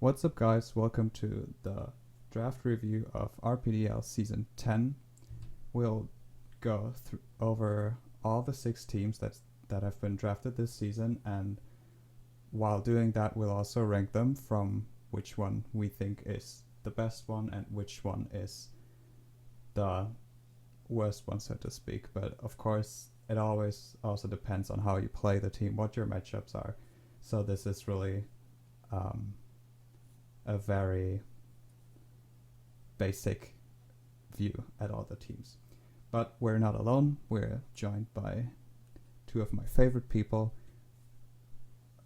What's up, guys? Welcome to the draft review of RPDL Season 10. We'll go over all the 6 teams that have been drafted this season, and while doing that, we'll also rank them from which one we think is the best one and which one is the worst one, so to speak. But of course, it always also depends on how you play the team, what your matchups are. So this is really a very basic view at all the teams. But we're not alone. We're joined by 2 of my favorite people.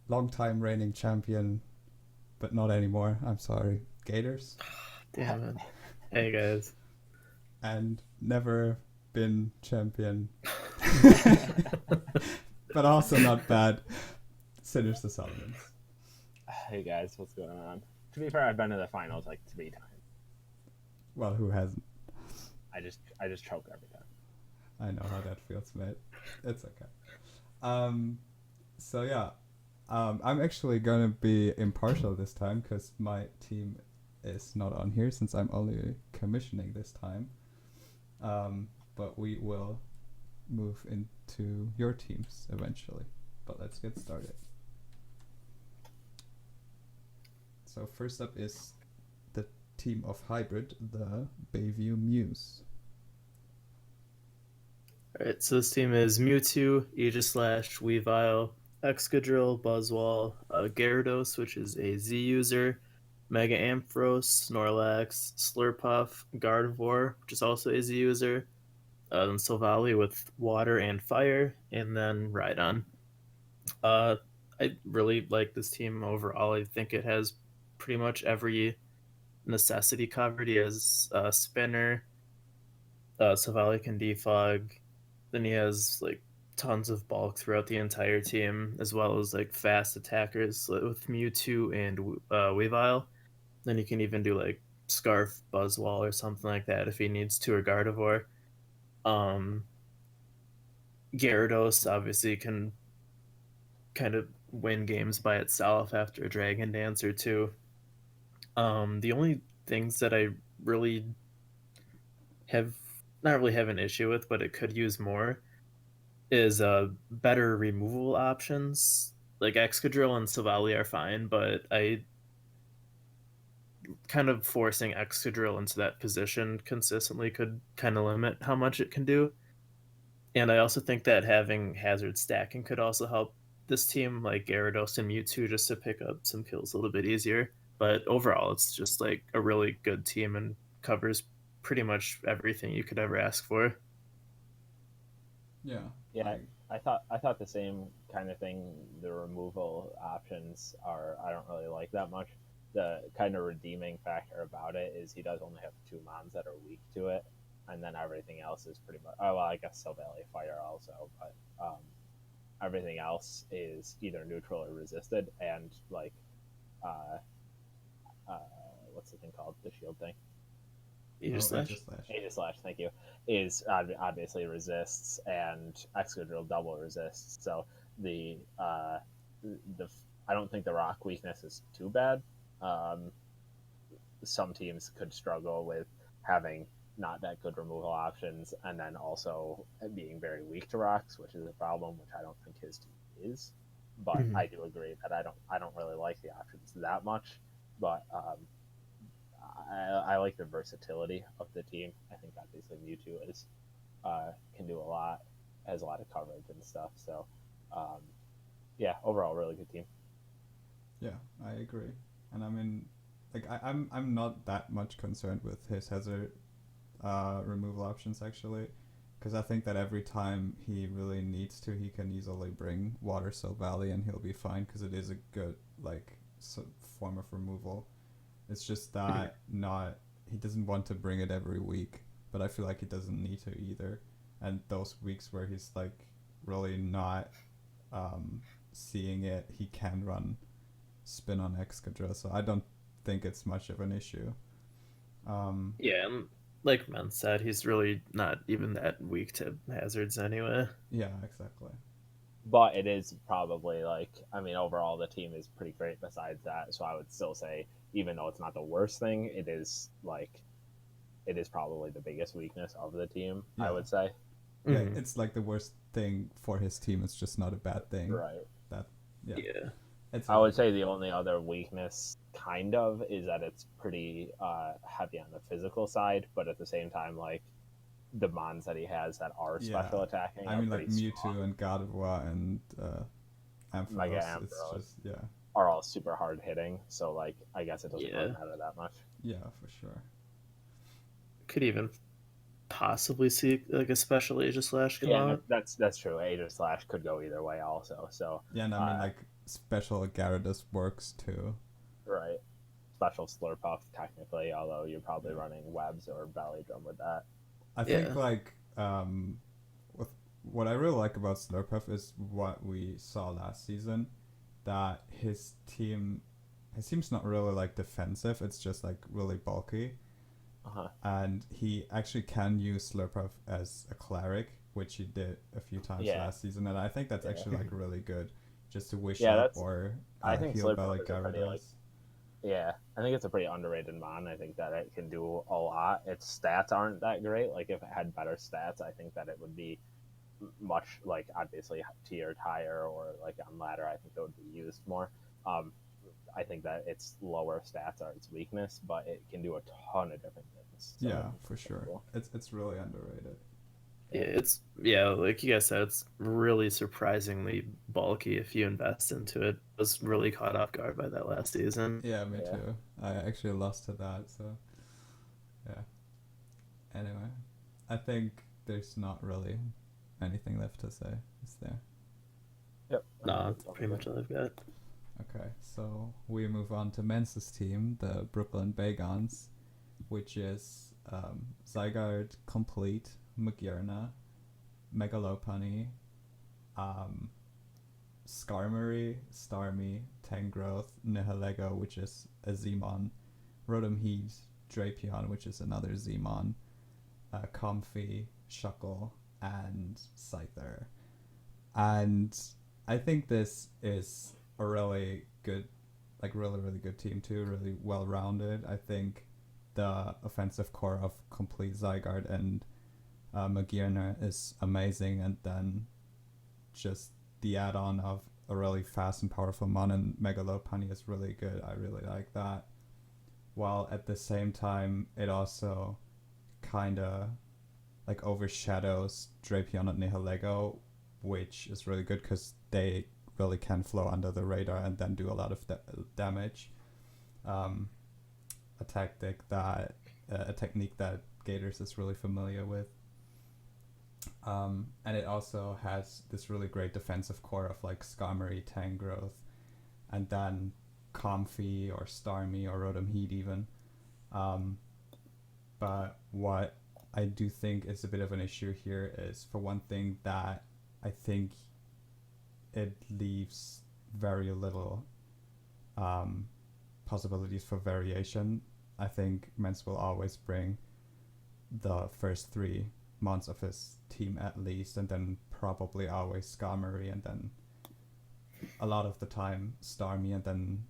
Long-time reigning champion, but not anymore. I'm sorry. Gators. Damn it. Hey guys. And never been champion. But also not bad. Sinister the Solomons. Hey guys, what's going on? To be fair, I've been to the finals like 3 times. Well, who hasn't? I just choke every time. I know how that feels, mate. It's okay. So yeah, I'm actually gonna be impartial this time because my team is not on here since I'm only commissioning this time. But we will move into your teams eventually. But let's get started. So first up is the team of Hybrid, the Bayview Muse. Alright, so this team is Mewtwo, Aegislash, Weavile, Excadrill, Buzzwole, Gyarados, which is a Z user, Mega Ampharos, Snorlax, Slurpuff, Gardevoir, which is also a Z user, then Silvally with Water and Fire, and then Rhydon. I really like this team overall. I think it has pretty much every necessity covered. He has Spinner, Silvally can defog, then he has like tons of bulk throughout the entire team, as well as like fast attackers with Mewtwo and Weavile. Then you can even do like Scarf, Buzzwole, or something like that if he needs to, or Gardevoir. Gyarados obviously can kind of win games by itself after a Dragon Dance or 2. The only things that I really not really have an issue with, but it could use more, is better removal options. Like Excadrill and Silvally are fine, but I kind of forcing Excadrill into that position consistently could kind of limit how much it can do. And I also think that having hazard stacking could also help this team, like Gyarados and Mewtwo, just to pick up some kills a little bit easier. But overall, it's just like a really good team and covers pretty much everything you could ever ask for. Yeah. Yeah, I thought the same kind of thing. The removal options I don't really like that much. The kind of redeeming factor about it is he does only have 2 mons that are weak to it, and then everything else is pretty much. Oh well, I guess Silvally Fire also, but everything else is either neutral or resisted, and like, what's the thing called? The shield thing. Aegislash, thank you, is obviously resists, and Excadrill double resists. So the I don't think the rock weakness is too bad. Some teams could struggle with having not that good removal options, and then also being very weak to rocks, which is a problem, which I don't think his team is. But I do agree that I don't really like the options that much. But I like the versatility of the team. I think obviously Mewtwo is can do a lot, has a lot of coverage and stuff. So yeah, overall, really good team. Yeah, I agree. And I mean, like I'm not that much concerned with his hazard removal options actually, because I think that every time he really needs to, he can easily bring Water Silvally and he'll be fine because it is a good like form of removal. It's just that he doesn't want to bring it every week, but I feel like he doesn't need to either. And those weeks where he's like really not seeing it, he can run Spin on Excadrill, so I don't think it's much of an issue. Yeah, and like Mence said, he's really not even that weak to hazards anyway. Yeah, exactly. But it is probably like, I mean, overall the team is pretty great besides that. So I would still say even though it's not the worst thing, it is probably the biggest weakness of the team. I Yeah. would say. Yeah, Mhm. it's like the worst thing for his team. It's just not a bad thing. Right. That yeah. Yeah. It's I would say the only other weakness, kind of, is that it's pretty heavy on the physical side, but at the same time, like the mons that he has that are special attacking I are mean, like pretty strong. Mewtwo and Gardevoir and Mega Ampharos. It's Ampharos just yeah, are all super hard hitting, so like I guess it doesn't really Yeah. matter that much. yeah, for sure. Could even possibly see like a special Aegis Slash come Yeah, out. that's true. Aegis Slash could go either way, also. So Yeah, and I mean like special Gyarados works too. right, special Slurpuff technically, although you're probably running webs or belly drum with that. I think like with what I really like about Slurpuff is what we saw last season, that his team's not really like defensive. It's just like really bulky. Uh-huh. And he actually can use Slurpuff as a cleric, which he did a few times last season, and I think that's actually like really good, just to wish up or I think heal Slurpuff belly is a pretty, Gyarados. yeah, I think it's a pretty underrated mon. I think that it can do a lot. Its stats aren't that great. Like if it had better stats, I think that it would be much, like, obviously tiered higher, or like on ladder. I think it would be used more. I think that its lower stats are its weakness, but it can do a ton of different things. So Yeah, for sure. Cool. It's really underrated. Yeah, like you guys said, it's really surprisingly bulky if you invest into it. I was really caught off guard by that last season. Yeah, me too. I actually lost to that, so yeah. Anyway, I think there's not really anything left to say, is there? Yep. No, that's pretty much all I've got. Okay, so we move on to Mence's team, the Brooklyn Bagons, which is Zygarde Complete, Magearna, Megalopunny, Skarmory, Starmie, Tangrowth, Nihilego, which is a Zmon, Rotom-Heat, Drapion, which is another Zmon, Comfey, Shuckle, and Scyther. And I think this is a really good, like really good team too, really well-rounded. I think the offensive core of Complete Zygarde and Magearna is amazing, and then just the add-on of a really fast and powerful mon and Megalopunny is really good. I really like that. While at the same time, it also kind of like overshadows Drapion and Nihilego, which is really good because they really can flow under the radar and then do a lot of damage. A technique that Gators is really familiar with. And it also has this really great defensive core of like Skarmory, Tangrowth, and then Comfey or Starmie or Rotom-Heat even. But what I do think is a bit of an issue here is, for one thing, that I think it leaves very little possibilities for variation. I think Mence will always bring the first 3 months of his team at least, and then probably always Skarmory, and then a lot of the time Starmie, and then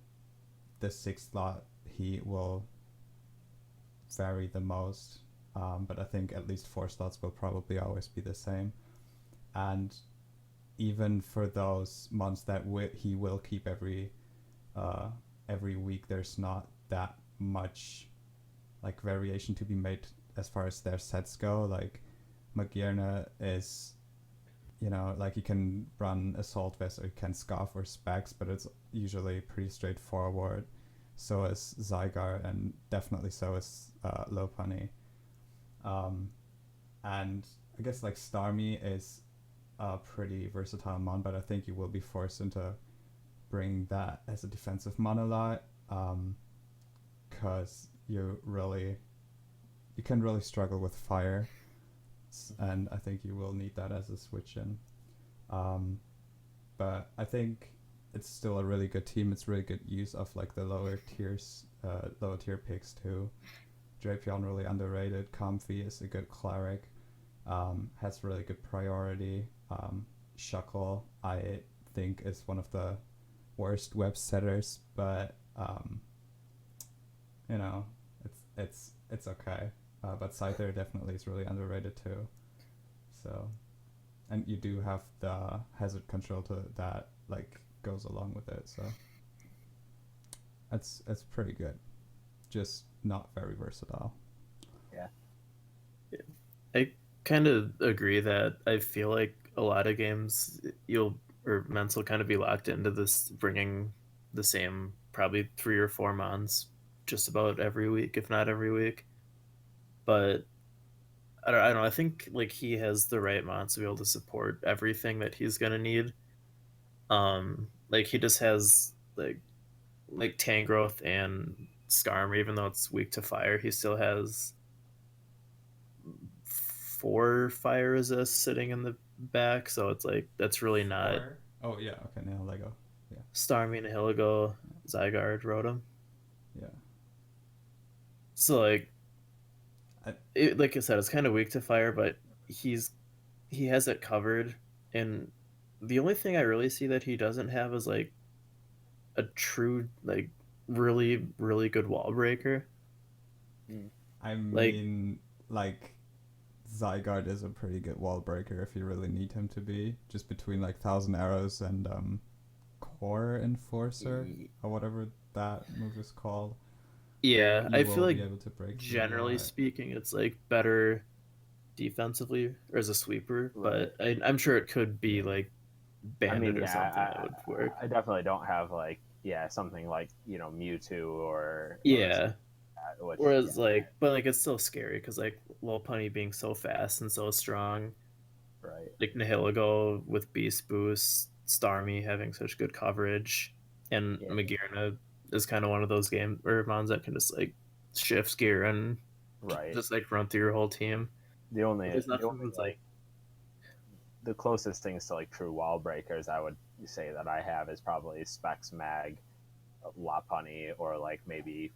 the 6th slot he will vary the most. But I think at least 4 slots will probably always be the same. And even for those months that he will keep every week, there's not that much like variation to be made as far as their sets go. Like Magearna is, like you can run Assault Vest or you can Scarf or Specs, but it's usually pretty straightforward. So is Zygarde, and definitely so is Lopunny. And I guess like Starmie is a pretty versatile mon, but I think you will be forced into bringing that as a defensive mon a lot, because you can really struggle with fire, and I think you will need that as a switch in. But I think it's still a really good team. It's really good use of like the lower tier picks too. Drapion really underrated. Comfey is a good cleric. Has really good priority. Shuckle, I think, is one of the worst web setters, but you know, it's okay. But Scyther definitely is really underrated too. So, and you do have the hazard control to that like goes along with it. So it's pretty good. Just not very versatile. Yeah. I kind of agree that I feel like a lot of games Mence will kind of be locked into this bringing the same probably 3 or 4 mons just about every week, if not every week. But I don't know. I think like he has the right mons to be able to support everything that he's gonna need. Like he just has like Tangrowth and Skarm, even though it's weak to fire, he still has 4 fire resists sitting in the back, so it's like that's really not Or oh yeah, okay, now Lego. Yeah. Starmie, Nihilego, Zygarde, Rotom. Yeah. So like I, like I said, it's kind of weak to fire, but he has it covered. And the only thing I really see that he doesn't have is like a true like really good wall breaker. I Like mean, like Zygarde is a pretty good wall breaker if you really need him to be. Just between like Thousand Arrows and Core Enforcer or whatever that move is called. yeah, You I will feel be like able to break through a generally lot. speaking, it's like better defensively or as a sweeper, Right. but I'm sure it could be Yeah. like I mean, banded or something that yeah, would work. I definitely don't have like something like Mewtwo or something Yeah. like that, which Whereas like, but like it's still scary because like Lopunny being so fast and so strong, right. like Nihilego with Beast Boost, Starmie having such good coverage, and Yeah, Magearna is kind of one of those game or mons that can just like shift gear and right. just like run through your whole team. The But only there's the nothing only that's like like the closest things to like true wall breakers I would say that I have is probably Specs Mag, Lopunny, or like maybe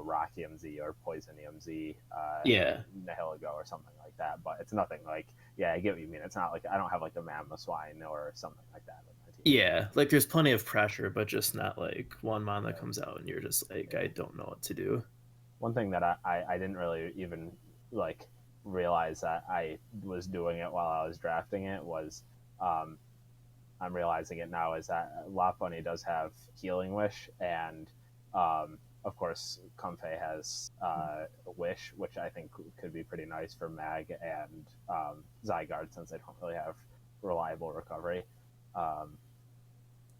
Rock EMZ or Poison EMZ, yeah, Nihilego or something like that. But it's nothing like I get what you mean. It's not like I don't have like a Mamoswine or something like that with my team. yeah, like there's plenty of pressure, but just not like one mon that Right. comes out and you're just like Yeah. I don't know what to do. One thing that I didn't really even like realize that I was doing it while I was drafting it was um, I'm realizing it now is that Lopunny does have Healing Wish, and of course Comfey has Wish, which I think could be pretty nice for Mag and Zygarde since they don't really have reliable recovery. Um,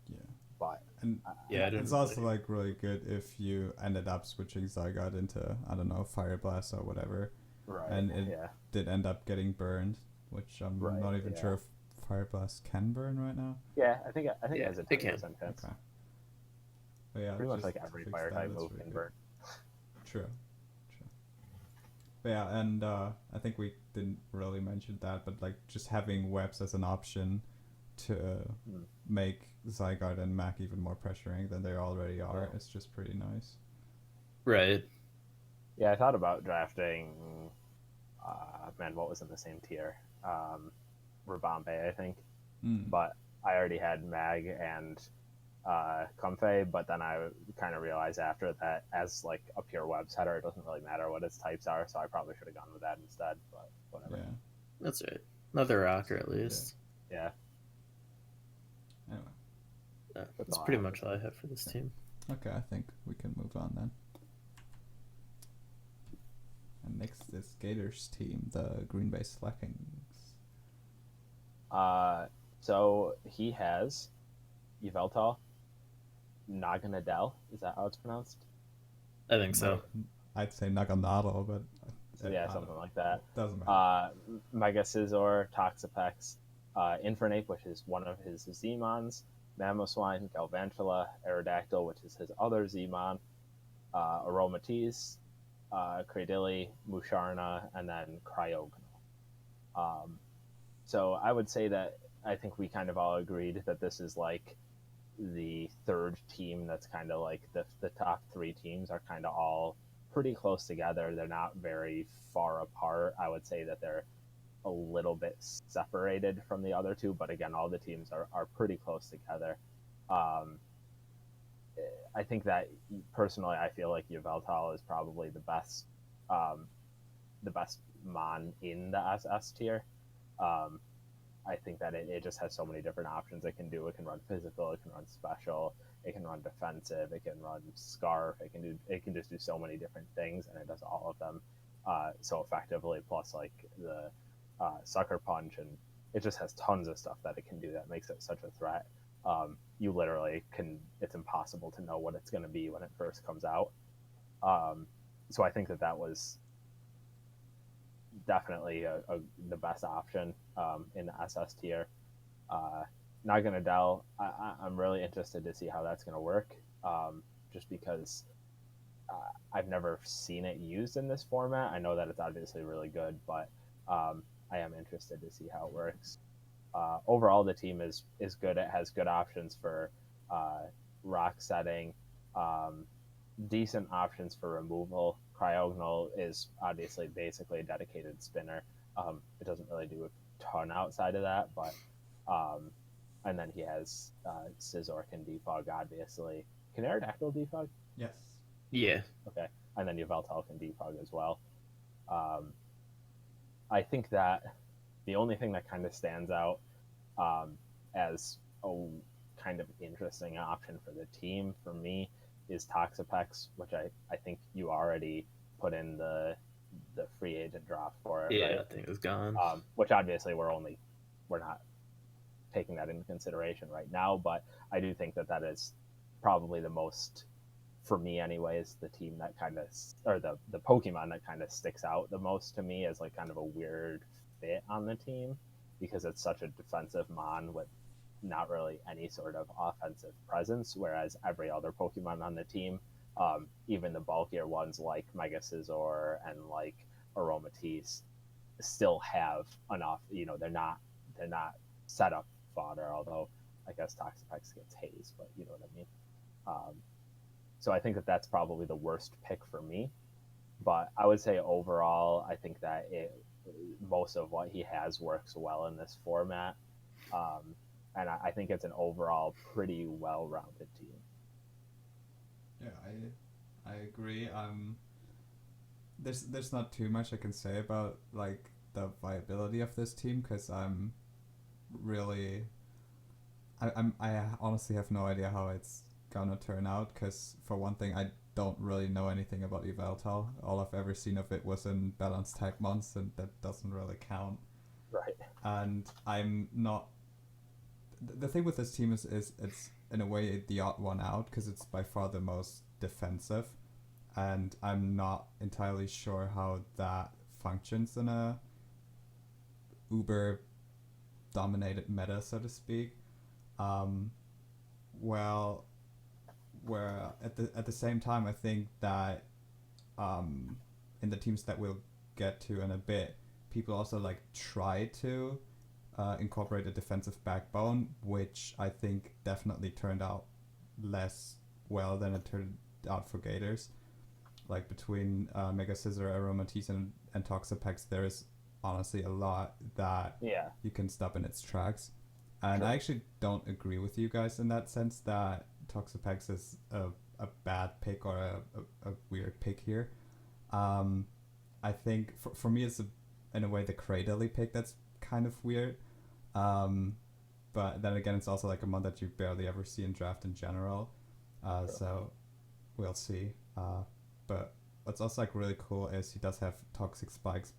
Yeah. but And Yeah, I it's didn't also really. like really good if you ended up switching Zygarde into I don't know Fire Blast or whatever, right, and it yeah, did end up getting burned, which I'm right, not even yeah, sure if Fire Blast can burn right now. yeah. I think it Yeah, has a it can. 10% chance. Okay. But yeah, Pretty much just like to every fix fire that, type that's move really can good. burn. True. True. But yeah, and I think we didn't really mention that, but like just having webs as an option to make Zygarde and Mac even more pressuring than they already are is just pretty nice. Right. Yeah, I thought about drafting. Man, what was in the same tier? Rabambe, I think. But I already had Mag and Comfey, but then I kind of realized after that, as like a pure web setter, it doesn't really matter what its types are, so I probably should have gone with that instead. But whatever. Yeah. That's right. Another rocker at least. Yeah, Anyway. Yeah, That's that's all I pretty have to much all I have for this team. Okay, I think we can move on then. And next is Gators team, the Green Bay Slackings. so he has Yveltal, Naganadel. Is that how it's pronounced? I think so. I'd say Naganado, but Yeah, something like that. Doesn't matter. Mega Scizor, Toxapex, Infernape, which is one of his Zmons, Mamoswine, Galvantula, Aerodactyl, which is his other Zmon, Aromatisse, Cradilly, Musharna, and then Cryogonal. So I would say that I think we kind of all agreed that this is like the third team that's kind of like the top 3 teams are kind of all pretty close together. They're not very far apart. I would say that they're a little bit separated from the other 2, but again, all the teams are pretty close together. I think that personally, I feel like Yveltal is probably the best mon in the SS tier. Um, I think that it just has so many different options it can do. It can run physical, it can run special, it can run defensive, it can run scarf, it can just do so many different things, and it does all of them so effectively. Plus, like the sucker punch, and it just has tons of stuff that it can do that makes it such a threat. You literally can. It's impossible to know what it's going to be when it first comes out. So I think that was definitely the best option in the SS tier. Naganadel, I'm really interested to see how that's going to work, just because I've never seen it used in this format. I know that it's obviously really good, but I am interested to see how it works. Overall, the team is good. It has good options for rock setting, decent options for removal. Cryogonal is obviously basically a dedicated spinner. It doesn't really do a ton outside of that, but and then he has Scizor can defog, obviously. Can Aerodactyl defog? Yes. Yeah. Okay. And then Yveltal can defog as well. I think that the only thing that kind of stands out as a kind of interesting option for the team for me is Toxapex, which I think you already put in the free agent draft for it. Yeah, right? I think it's gone. Which obviously we're not taking that into consideration right now, but I do think that is probably the most, for me anyways, the team that kind of, or the Pokemon that kind of sticks out the most to me as like kind of a weird fit on the team, because it's such a defensive mon with not really any sort of offensive presence, whereas every other Pokemon on the team, even the bulkier ones like Mega Scizor and like Aromatisse, still have enough. They're not set up fodder. Although I guess Toxapex gets haze, but you know what I mean. So I think that that's probably the worst pick for me. But I would say overall, I think that most of what he has works well in this format. And I think it's an overall pretty well-rounded team. Yeah, I agree. There's not too much I can say about like the viability of this team, because I'm really I honestly have no idea how it's gonna turn out, because for one thing, I don't really know anything about Yveltal. All I've ever seen of it was in balanced type mons, and that doesn't really count. Right. And I'm not. The thing with this team is it's in a way the odd one out, because it's by far the most defensive, and I'm not entirely sure how that functions in a uber dominated meta, so to speak. Well, where at the same time, I think that in the teams that we'll get to in a bit, people also like try to incorporate a defensive backbone, which I think definitely turned out less well than it turned out for Gators. Like between Mega Scizor, Aromatisse, and Toxapex, there is honestly a lot that you can stop in its tracks. And I actually don't agree with you guys in that sense that Toxapex is a bad pick or a weird pick here. I think for me it's in a way the Cradily pick that's kind of weird. But then again, it's also like a mon that you barely ever see in draft in general. So we'll see. But what's also like really cool is he does have toxic spikes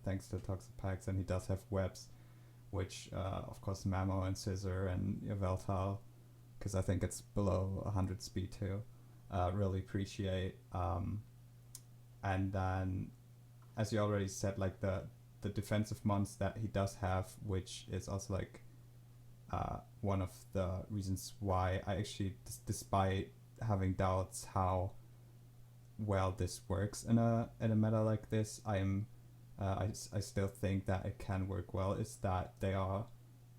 thanks to Toxapex, and he does have webs, which of course Mamo and Scizor and Yveltal, because I think it's below 100 speed too, really appreciate. And then, as you already said, like the defensive mons that he does have, which is also like one of the reasons why I actually, despite having doubts how well this works in a meta like this, I still think that it can work well, is that they are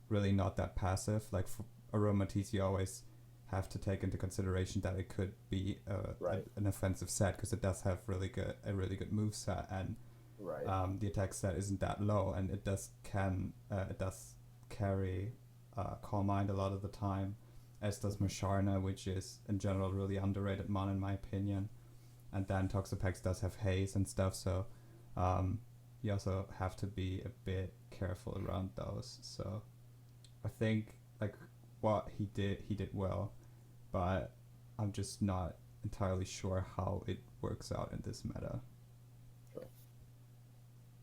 really not that passive. Like for Aromatisse, you always have to take into consideration that it could be an offensive set, because it does have a really good move set, and the attack set isn't that low, and it does carry Calm Mind a lot of the time, as does Musharna, which is in general really underrated mon in my opinion. And then Toxapex does have haze and stuff, so you also have to be a bit careful around those. So I think like what he did well, but I'm just not entirely sure how it works out in this meta.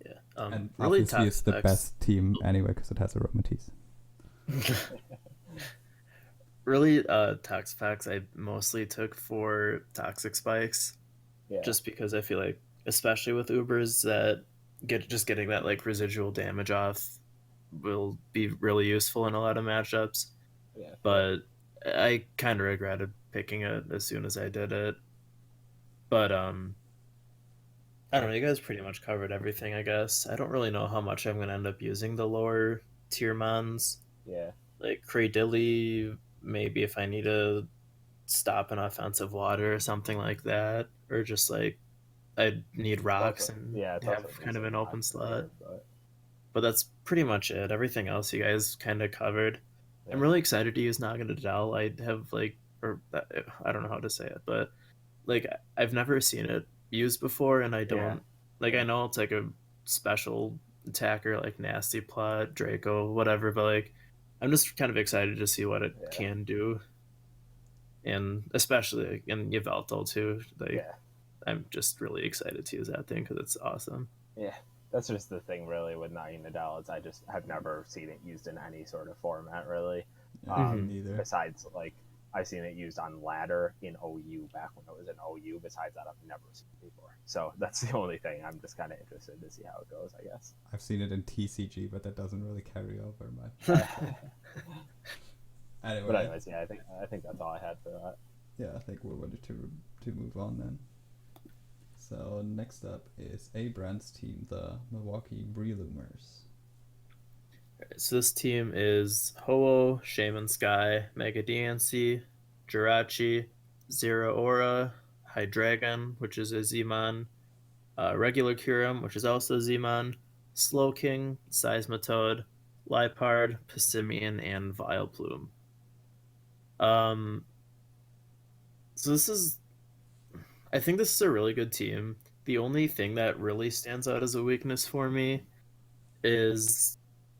Yeah. And really obviously it's the Toxapex. best team anyway because it has Aromatisse. Really, Toxapex I mostly took for toxic spikes, Yeah. just because I feel like, especially with Ubers, that getting that like residual damage off will be really useful in a lot of matchups. Yeah. But I kind of regretted picking it as soon as I did it. But I don't know. You guys pretty much covered everything, I guess. I don't really know how much I'm gonna end up using the lower tier mons. Yeah. Like Cradilly, maybe if I need to stop an offensive water or something like that, or just like I need rocks and it's have also kind of an open slot. Here, But that's pretty much it. Everything else you guys kind of covered. Yeah. I'm really excited to use Naganadel. I have like, or I don't know how to say it, but like I've never seen it used before, and I don't like. I know it's like a special attacker like Nasty Plot, Draco, whatever, but like I'm just kind of excited to see what it can do, and especially like, in Yveltal too. Like I'm just really excited to use that thing because it's awesome. Yeah, that's just the thing really with Naganadel is I just have never seen it used in any sort of format really. Neither. Besides, like I've seen it used on ladder in OU back when it was in OU. Besides that, I've never seen it before. So that's the only thing. I'm just kind of interested to see how it goes, I guess. I've seen it in TCG, but that doesn't really carry over much. Anyway. But anyways, yeah, I think that's all I had for that. Yeah, I think we're ready to move on then. So next up is Abrand's team, the Milwaukee Breloomers. So this team is Ho-Oh, Shaman Sky, Mega DNC, Jirachi, Zero Aura, Hydreigon, which is a Zmon, Regular Kyurem, which is also Zmon, Slowking, Seismitoad, Liepard, Passimian, and Vileplume. So I think this is a really good team. The only thing that really stands out as a weakness for me is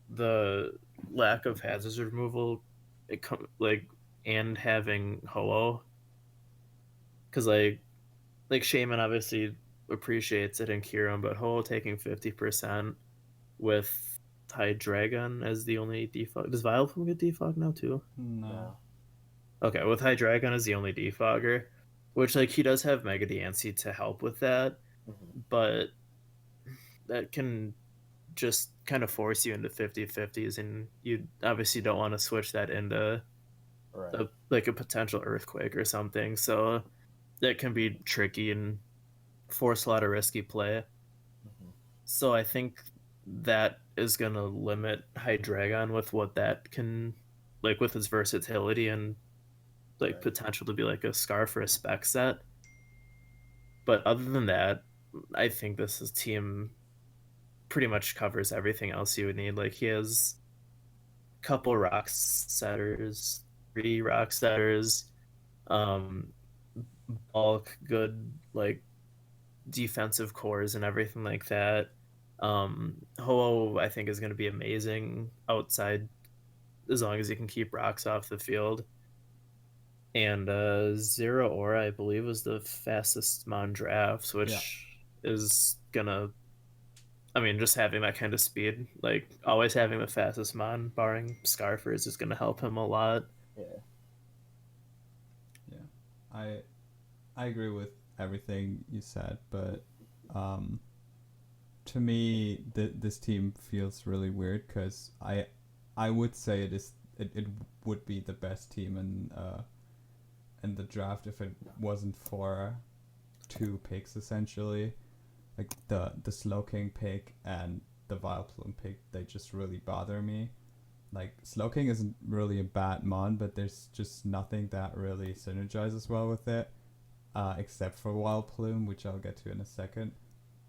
the lack of hazards removal, and having Ho-Oh, because like Shaman obviously appreciates it in Kyurem, but Ho-Oh taking 50% with Hydreigon as the only defog. Does Vileplume get defog now too? No. Okay, with Hydreigon as the only defogger, which like he does have Mega DNC to help with that, but that can just kind of force you into 50-50s, and you obviously don't want to switch that into like a potential earthquake or something, so that can be tricky and force a lot of risky play. So I think that is going to limit Hydreigon with what that can, like with its versatility and like potential to be like a Scarf or a Spec set. But other than that, I think this team pretty much covers everything else you would need. Like he has a couple rock setters, 3 rock setters, bulk, good like defensive cores and everything like that. Ho-Oh I think is going to be amazing outside as long as he can keep rocks off the field. And Zero Aura I believe was the fastest mon drafts, which is gonna, I mean, just having that kind of speed, like always having the fastest mon, barring Scarfers, is going to help him a lot. Yeah, I agree with everything you said, but to me, this team feels really weird because I would say it would be the best team in the draft if it wasn't for 2 picks essentially. Like the Slowking pick and the Vileplume pick, they just really bother me. Like Slowking isn't really a bad mon, but there's just nothing that really synergizes well with it, except for Vileplume, which I'll get to in a second.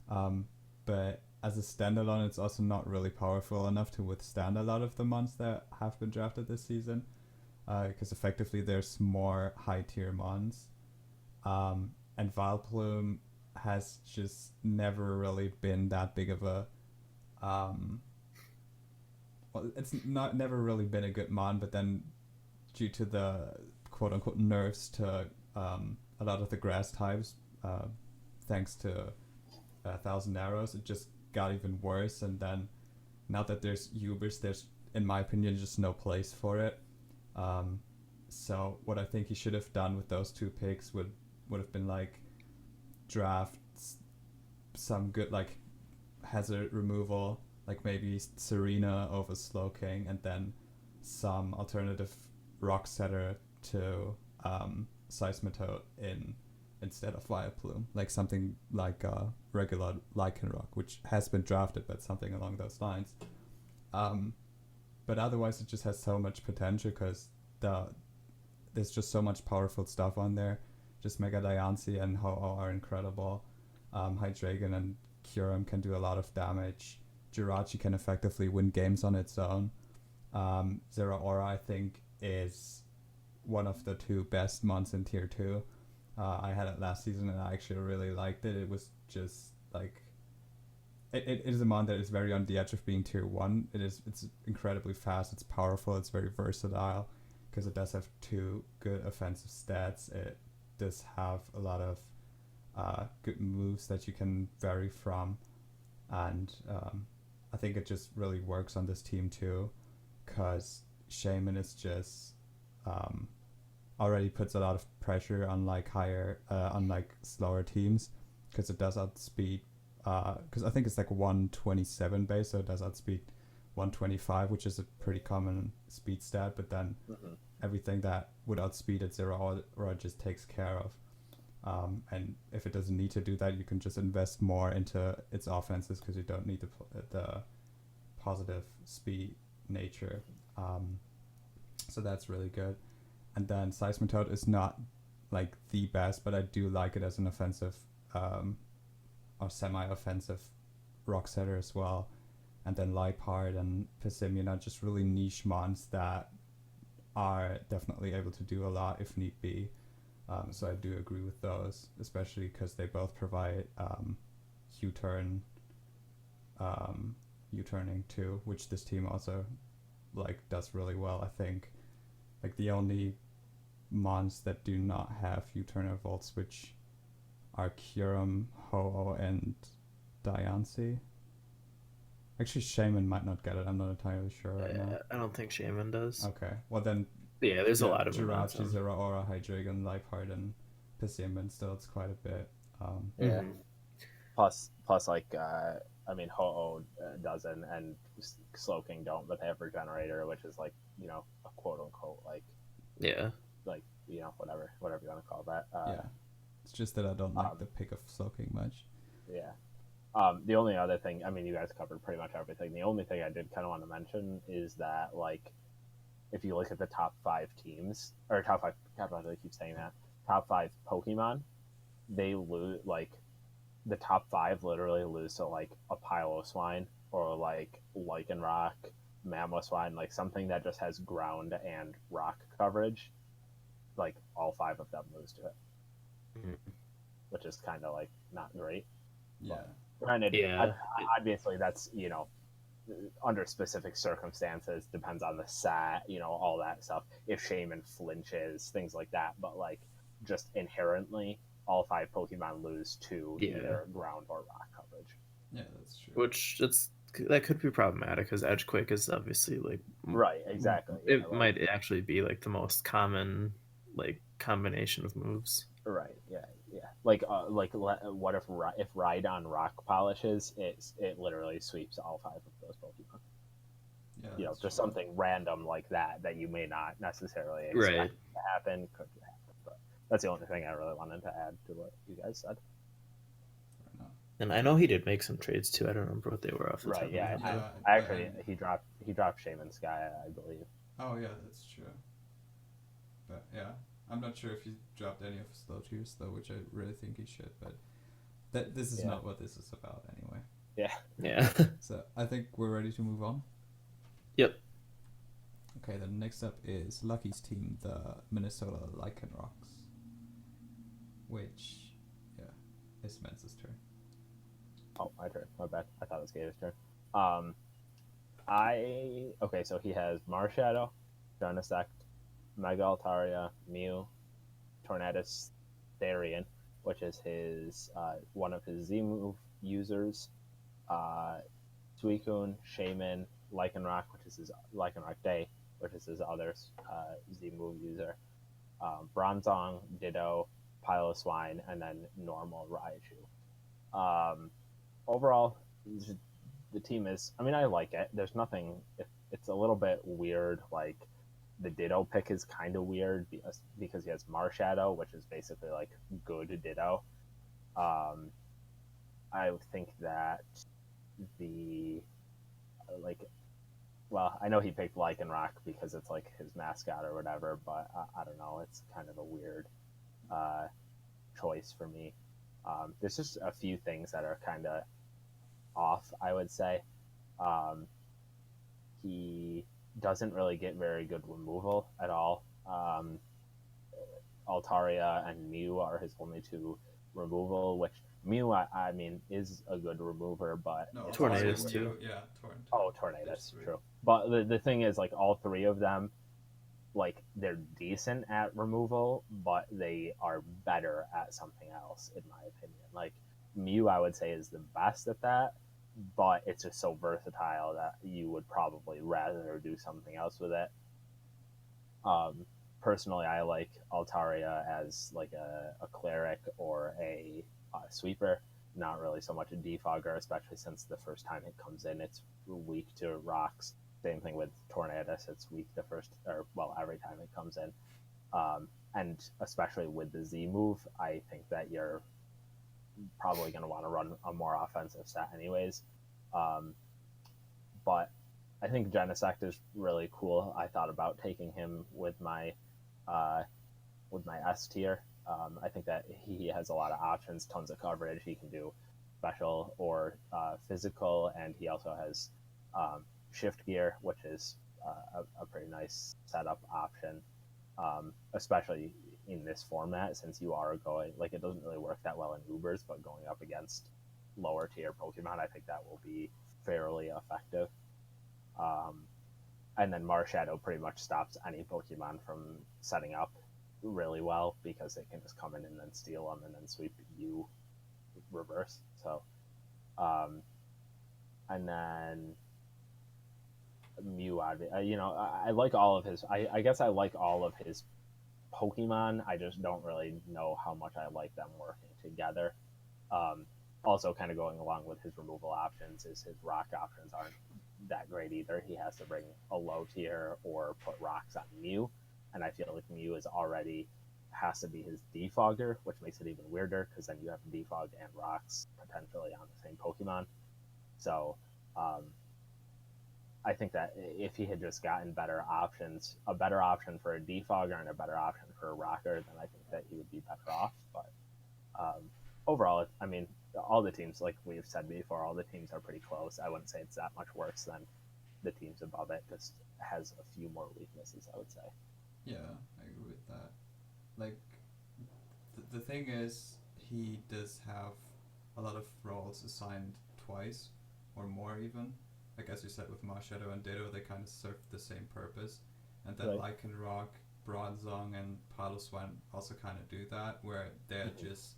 But as a standalone, it's also not really powerful enough to withstand a lot of the mons that have been drafted this season. because effectively there's more high tier mons. And Vileplume has just never really been that big of a well, it's not never really been a good mon, but then due to the quote unquote nerfs to a lot of the grass types, thanks to Thousand Arrows, it just got even worse. And then now that there's Ubers, there's, in my opinion, just no place for it. So what I think he should have done with those two picks would have been like draft some good like hazard removal, like maybe Serena over Slowking, and then some alternative rock setter to Seismitoad instead of Vileplume, like something like regular Lycanroc, which has been drafted, but something along those lines. But otherwise, it just has so much potential because there's just so much powerful stuff on there. Just Mega Diancie and Ho-Oh are incredible. Hydreigon and Kyurem can do a lot of damage. Jirachi can effectively win games on its own. Zeraora, I think, is one of the two best mons in Tier 2. I had it last season and I actually really liked it. It was just like... It is a mon that is very on the edge of being Tier 1. It's incredibly fast, it's powerful, it's very versatile because it does have two good offensive stats. It does have a lot of good moves that you can vary from, and I think it just really works on this team too, because Shaman is just already puts a lot of pressure on like slower teams, because it does outspeed. Because I think it's like 127 base, so it does outspeed 125, which is a pretty common speed stat. But then everything that would outspeed at zero or just takes care of. And if it doesn't need to do that, you can just invest more into its offenses because you don't need the positive speed nature. So that's really good. And then Seismitoad is not like the best, but I do like it as an offensive or semi-offensive rock setter as well. And then Liepard and Pissimian are just really niche mons that are definitely able to do a lot if need be. So I do agree with those, especially because they both provide U-turning too, which this team also like does really well. I think like the only mons that do not have U-turn or Volt Switch are Kyurem, Ho-Oh, and Diancie. Actually, Shaman might not get it. I'm not entirely sure right now. I don't think Shaman does. Okay, well then. Yeah, there's a lot of them. Jirachi, Zeraora, Hydreigon, Liepard, and Pissimian. Still, it's quite a bit. Yeah. Plus, like, I mean, Ho-Oh doesn't, and Slowking don't, but they have Regenerator, which is like, you know, a quote unquote like, yeah, like, you know, whatever you want to call that. Yeah, it's just that I don't like the pick of Slowking much. Yeah. The only other thing, I mean, you guys covered pretty much everything. The only thing I did kind of want to mention is that, like, if you look at the top 5 teams, or top 5, God, why do I keep saying that? Top 5 Pokemon, they lose, like, the top 5 literally lose to, like, a Piloswine, or, like, Lycanroc, Mamoswine, like, something that just has ground and rock coverage. Like, all 5 of them lose to it. Which is kind of, like, not great. Yeah. Granted, obviously that's, you know, under specific circumstances, depends on the set, you know, all that stuff. If Shaman flinches, things like that. But, like, just inherently, all 5 Pokemon lose to either ground or rock coverage. Yeah, that's true. Which that could be problematic because Edgequake is obviously like right, exactly. It might actually be like the most common like combination of moves. Right. Yeah. Like what if Rhydon rock polishes? It literally sweeps all 5 of those Pokemon. Yeah, you know, just something random like that you may not necessarily expect to happen could happen. But that's the only thing I really wanted to add to what you guys said. And I know he did make some trades too. I don't remember what they were off the top of my head. I actually he dropped Shaman Sky, I believe. Oh yeah, that's true. But yeah, I'm not sure if he dropped any of his low tiers though, which I really think he should. But this is not what this is about anyway. Yeah. Yeah. So I think we're ready to move on. Yep. Okay, then next up is Lucky's team, the Minnesota Lycanrocs, which, yeah, is Mence's turn. Oh, my turn. My bad. I thought it was Gators' turn. Okay, so he has Marshadow, Genesect, Mega Altaria, Mew, Tornadus, Therian, which is his one of his Z move users, Suicune, Shaman, Lycanroc, which is his Lycanroc Day, which is his other Z move user, Bronzong, Ditto, Piloswine, and then normal Raichu. Overall, the team is. I mean, I like it. There's nothing. It's a little bit weird. Like the Ditto pick is kind of weird because he has Marshadow, which is basically like good Ditto. I think that the like. Well, I know he picked Lycanroc because it's like his mascot or whatever, but I don't know. It's kind of a weird choice for me. There's just a few things that are kind of off, I would say. He doesn't really get very good removal at all. Altaria and Mew are his only two removal, which Mew, I mean, is a good remover, but... No, Tornadus too. Yeah, Tornadus, true. But the thing is, like, all three of them, like, they're decent at removal, but they are better at something else, in my opinion. Like, Mew, I would say, is the best at that, but it's just so versatile that you would probably rather do something else with it. Personally, I like Altaria as like a cleric or a sweeper, not really so much a defogger, especially since the first time it comes in, it's weak to rocks. Same thing with Tornadus, it's weak the first, or well, every time it comes in. And especially with the Z move, I think that you're probably going to want to run a more offensive set anyways. But I think Genesect is really cool. I thought about taking him with my S tier. I think that he has a lot of options, tons of coverage. He can do special or physical, and he also has shift gear, which is a pretty nice setup option, especially in this format, since you are going, like, it doesn't really work that well in Ubers, but going up against lower tier Pokemon, I think that will be fairly effective. And then Marshadow pretty much stops any Pokemon from setting up really well because it can just come in and then steal them and then sweep you reverse. So, and then Mew, I like all of his. I guess I like all of his Pokemon. I just don't really know how much I like them working together. Also, kind of going along with his removal options is his rock options aren't that great either. He has to bring a low tier or put rocks on Mew, and I feel like Mew is already has to be his defogger, which makes it even weirder because then you have defog and rocks potentially on the same Pokemon. So I think that if he had just gotten better options, a better option for a defogger and a better option for a rocker, then I think that he would be better off. But overall, I mean, all the teams, like we've said before, all the teams are pretty close. I wouldn't say it's that much worse than the teams above it. Just has a few more weaknesses, I would say. Yeah, I agree with that. Like, the thing is, he does have a lot of roles assigned twice, or more even. Like, as you said, with Marshadow and Ditto, they kind of serve the same purpose. And then Right. Lycanroc, Bronzong, and Piloswine also kind of do that, where they're just,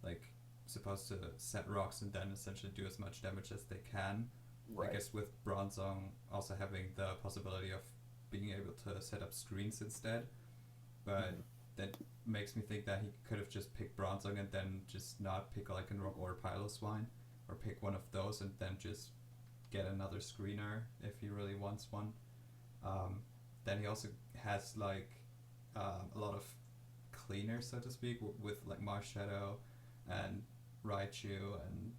like, supposed to set rocks and then essentially do as much damage as they can. Right. I guess with Bronzong also having the possibility of being able to set up screens instead. But that makes me think that he could have just picked Bronzong and then just not pick Lycanroc or Piloswine, or pick one of those and then just get another screener if he really wants one. Then he also has like a lot of cleaners, so to speak, with like Marshadow and Raichu and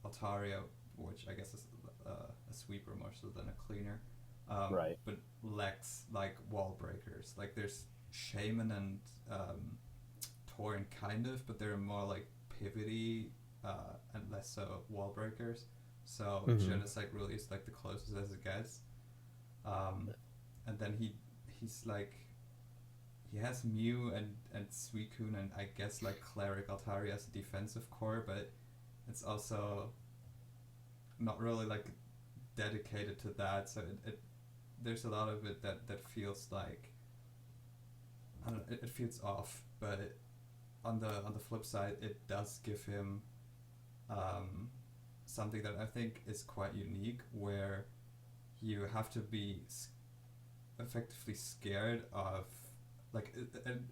Altaria, which I guess is a sweeper more so than a cleaner. Right. But lacks like wall breakers. Like there's Shaman and Torn kind of, but they're more like pivoty and less so wall breakers. So Genesect really is like the closest as it gets. and then he's like he has Mew and Suicune and I guess like Cleric Altari as a defensive core, but it's also not really like dedicated to that. So it there's a lot of it that feels like I don't know, it feels off. But on the flip side, it does give him something that I think is quite unique, where you have to be effectively scared of like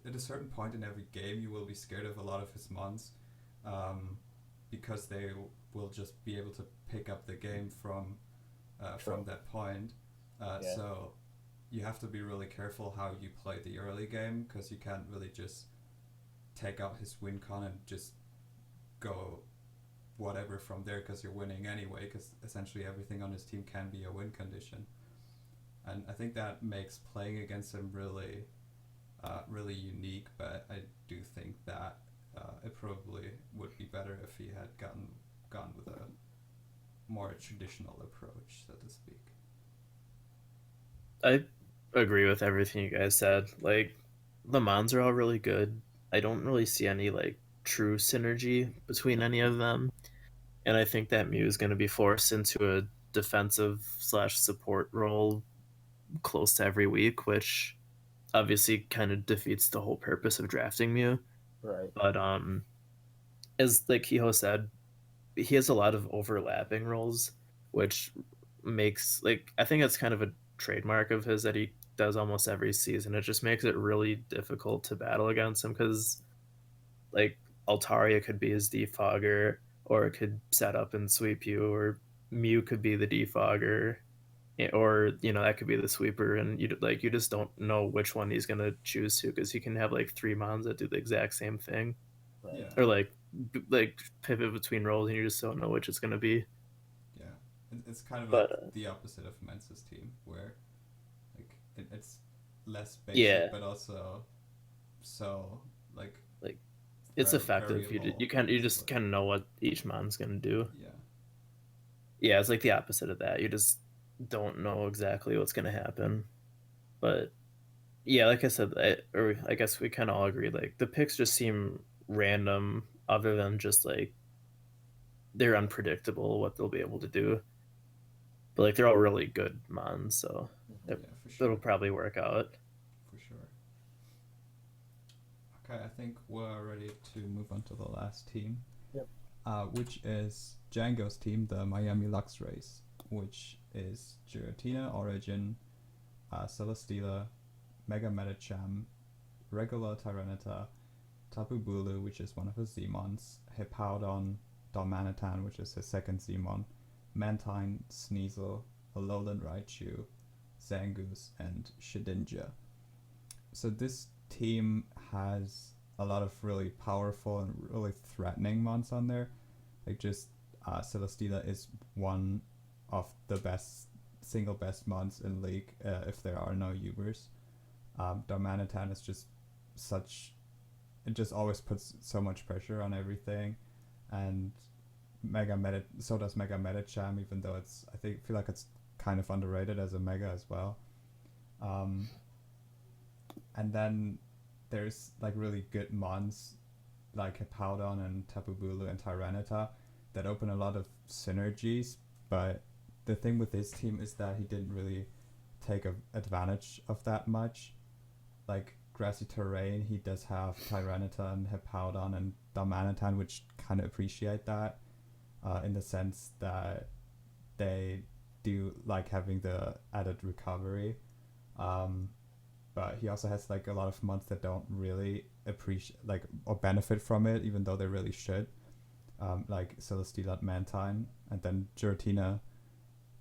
at a certain point in every game you will be scared of a lot of his mons, because they will just be able to pick up the game from that point. Yeah. So you have to be really careful how you play the early game, because you can't really just take out his win con and just go whatever from there, because you're winning anyway, because essentially everything on his team can be a win condition. And I think that makes playing against him really really unique, but I do think that it probably would be better if he had gone with a more traditional approach, so to speak. I agree with everything you guys said. Like, the mons are all really good. I don't really see any like true synergy between any of them, and I think that Mew is going to be forced into a defensive slash support role close to every week, which obviously kind of defeats the whole purpose of drafting Mew. Right. But as like Kiho said, he has a lot of overlapping roles, which makes like I think that's kind of a trademark of his that he does almost every season. It just makes it really difficult to battle against him, because like Altaria could be his defogger, or it could set up and sweep you, or Mew could be the defogger, or that could be the sweeper, and you just don't know which one he's gonna choose to, because he can have like three mons that do the exact same thing, Right. Yeah. or like pivot between roles, and you just don't know which it's gonna be. Yeah, it's kind of But like the opposite of Mence's team, where like it's less basic, yeah, but also so like it's effective. You just kind of know what each mon's gonna do. Yeah. Yeah, it's like the opposite of that. You just don't know exactly what's gonna happen. But yeah, like I said, or I guess we kind of all agree. Like, the picks just seem random, other than just like they're unpredictable what they'll be able to do. But like, they're all really good mons, so Mm-hmm. Yeah, for sure. it'll probably work out. For sure. Okay, I think we're ready to move on to the last team. Yep. Which is Django's team, the Miami Lux Race, which is Giratina, Origin, Celesteela, Mega Medicham, regular Tyranitar, Tapu Bulu, which is one of his Z-Mons, Hippowdon, Darmanitan, which is his second Z-Mon, Mantine, Sneasel, Alolan Raichu, Zangoose, and Shedinja. So this team has a lot of really powerful and really threatening mons on there. Like, just Celesteela is one of the single best mons in League, if there are no Ubers. Darmanitan is just it just always puts so much pressure on everything, and so does Mega Medicham, even though I feel like it's kind of underrated as a Mega as well. And then there's like really good mons like Hippowdon and Tapu Bulu and Tyranitar that open a lot of synergies, but the thing with this team is that he didn't really take advantage of that much. Like, grassy terrain, he does have Tyranitar and Hippowdon and Darmanitan, which kind of appreciate that, in the sense that they do like having the added recovery. But he also has like a lot of mons that don't really appreciate or benefit from it, even though they really should. Like Celesteela, Mantine, and then Giratina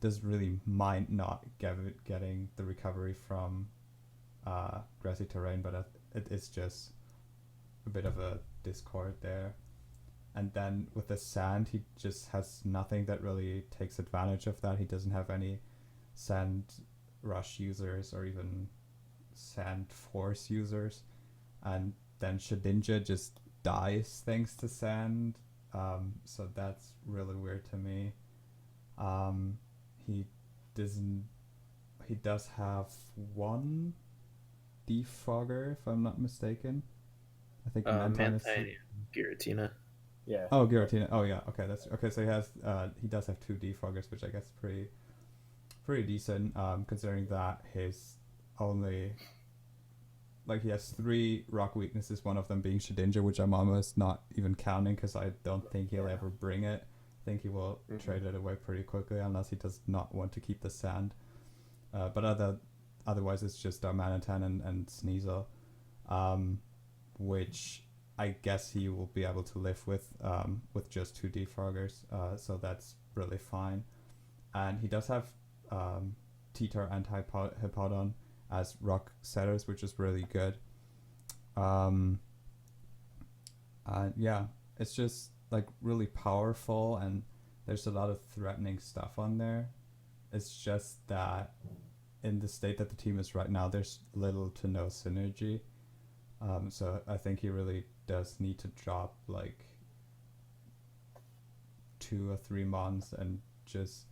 doesn't really mind not getting the recovery from grassy terrain, but it is just a bit of a discord there. And then with the sand, he just has nothing that really takes advantage of that. He doesn't have any sand rush users or even sand force users. And then Shedinja just dies thanks to sand. So that's really weird to me. He he does have one defogger, if I'm not mistaken. I think Mantine is. Mantine and Giratina. Yeah. Oh, Giratina. Oh, yeah. Okay, that's okay. So he does have two defoggers, which I guess is pretty decent. Considering that his only, like, he has 3 rock weaknesses. One of them being Shedinja, which I'm almost not even counting because I don't think he'll ever bring it. I think he will trade it away pretty quickly unless he does not want to keep the sand. But otherwise, it's just Darmanitan and Sneasel, which I guess he will be able to live with just 2 defoggers. So that's really fine. And he does have Titar and Hippowdon as rock setters, which is really good. Yeah, it's just like really powerful, and there's a lot of threatening stuff on there. It's just that in the state that the team is right now, there's little to no synergy. So I think he really does need to drop like 2 or 3 months and just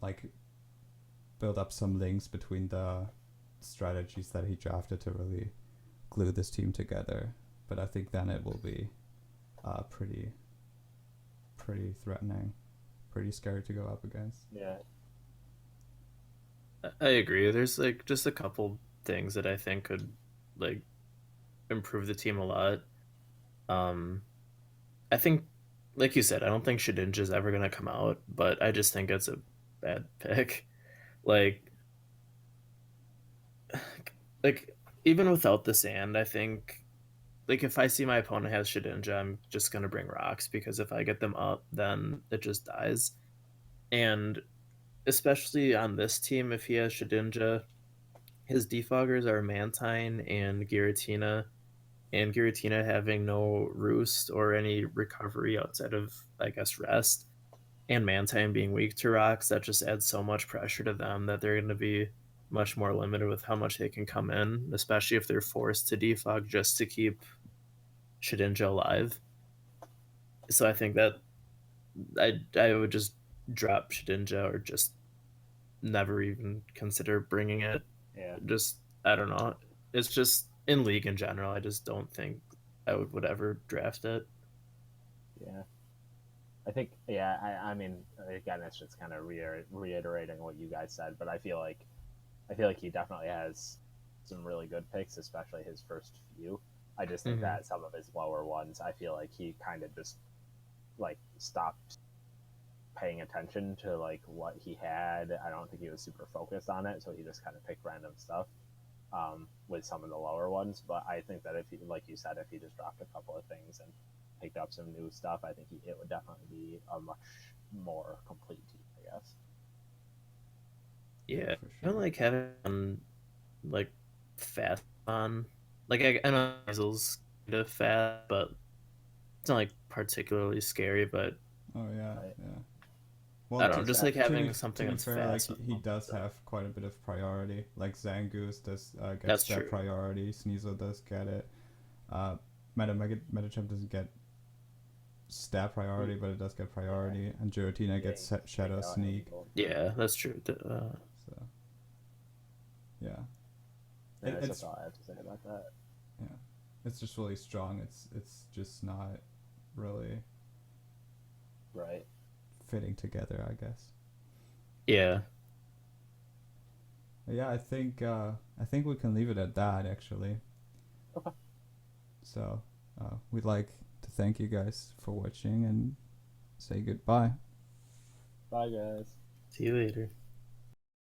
like build up some links between the strategies that he drafted to really glue this team together. But I think then it will be pretty threatening, pretty scary to go up against. Yeah. I agree. There's like just a couple things that I think could like improve the team a lot. I think, like you said, I don't think Shedinja is ever gonna come out, but I just think it's a bad pick. Like, like even without the sand, I think like if I see my opponent has Shedinja, I'm just gonna bring rocks because if I get them up, then it just dies. And especially on this team, if he has Shedinja, his defoggers are Mantine and Giratina having no roost or any recovery outside of, I guess, rest, and Mantine being weak to rocks, that just adds so much pressure to them that they're going to be much more limited with how much they can come in, especially if they're forced to defog just to keep Shedinja alive. So I think that I would just drop Shedinja or just never even consider bringing it. Yeah. Just, I don't know. It's just in League in general, I just don't think I would ever draft it. Yeah. I think, yeah, I mean, again, it's just kind of reiterating what you guys said, but I feel like he definitely has some really good picks, especially his first few. I just think that some of his lower ones, I feel like he kind of just like stopped paying attention to like what he had. I don't think he was super focused on it, so he just kind of picked random stuff with some of the lower ones. But I think that if he, like you said, if he just dropped a couple of things and picked up some new stuff, I think it would definitely be a much more complete team, I guess. Yeah, For I don't sure. like having like fast on. Like I know Hazel's kind of fast, but it's not like particularly scary. But Oh yeah, Right. yeah. I Well, don't know, just like having to something be that's fair, like fast. he does have quite a bit of priority. Like Zangoose does get That's step true. priority. Sneasel does get it. Metachamp doesn't get stat priority, but it does get priority. And Giratina gets Shadow Sneak. Yeah, that's true. So, yeah. That's all I have to say about that. Yeah, it's just really strong. It's just not really Right. fitting together, I guess. Yeah. But yeah, I think we can leave it at that actually. Okay. So we'd like to thank you guys for watching and say goodbye. Bye, guys. See you later.